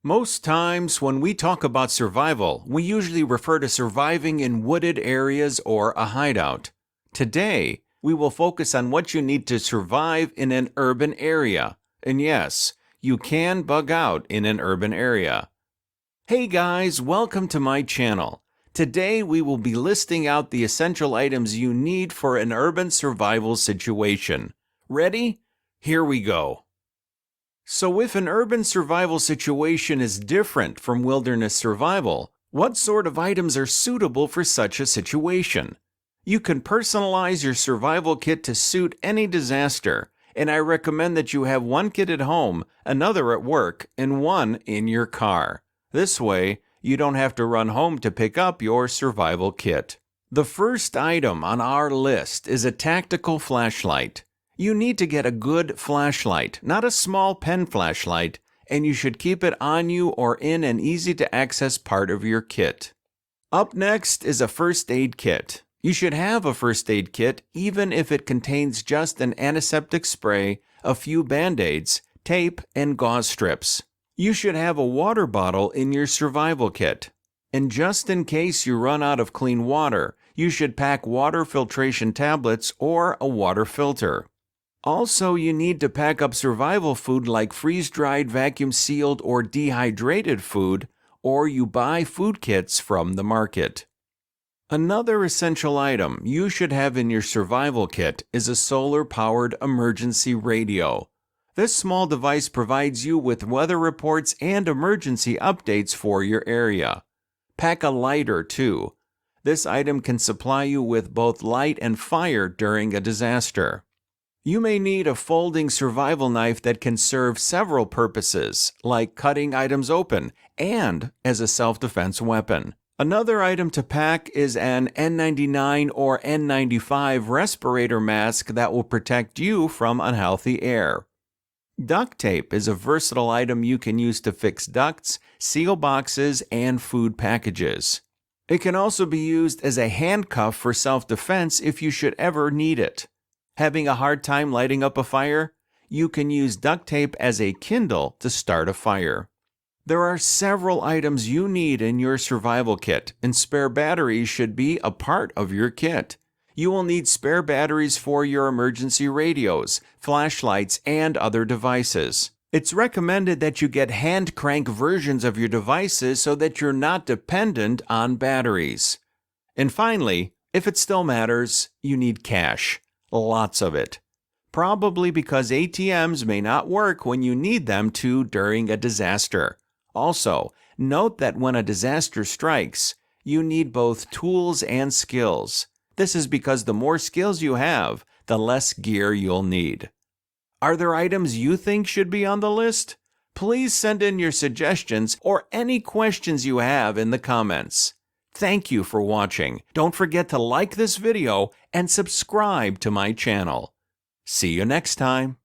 Most times when we talk about survival, we usually refer to surviving in wooded areas or a hideout. Today, we will focus on what you need to survive in an urban area. And yes, you can bug out in an urban area. Hey guys, welcome to my channel. Today we will be listing out the essential items you need for an urban survival situation. Ready? Here we go. So if an urban survival situation is different from wilderness survival, what sort of items are suitable for such a situation? You can personalize your survival kit to suit any disaster, and I recommend that you have one kit at home, another at work, and one in your car. This way, you don't have to run home to pick up your survival kit. The first item on our list is a tactical flashlight. You need to get a good flashlight, not a small pen flashlight, and you should keep it on you or in an easy-to-access part of your kit. Up next is a first aid kit. You should have a first aid kit even if it contains just an antiseptic spray, a few band-aids, tape, and gauze strips. You should have a water bottle in your survival kit. And just in case you run out of clean water, you should pack water filtration tablets or a water filter. Also, you need to pack up survival food like freeze-dried, vacuum-sealed, or dehydrated food, or you buy food kits from the market. Another essential item you should have in your survival kit is a solar-powered emergency radio. This small device provides you with weather reports and emergency updates for your area. Pack a lighter too. This item can supply you with both light and fire during a disaster. You may need a folding survival knife that can serve several purposes, like cutting items open and as a self-defense weapon. Another item to pack is an N95 or N95 respirator mask that will protect you from unhealthy air. Duct tape is a versatile item you can use to fix ducts, seal boxes, and food packages. It can also be used as a handcuff for self-defense if you should ever need it. Having a hard time lighting up a fire? You can use duct tape as a kindle to start a fire. There are several items you need in your survival kit, and spare batteries should be a part of your kit. You will need spare batteries for your emergency radios, flashlights, and other devices. It's recommended that you get hand crank versions of your devices so that you're not dependent on batteries. And finally, if it still matters, you need cash. Lots of it. Probably because ATMs may not work when you need them to during a disaster. Also, note that when a disaster strikes, you need both tools and skills. This is because the more skills you have, the less gear you'll need. Are there items you think should be on the list? Please send in your suggestions or any questions you have in the comments. Thank you for watching. Don't forget to like this video and subscribe to my channel. See you next time.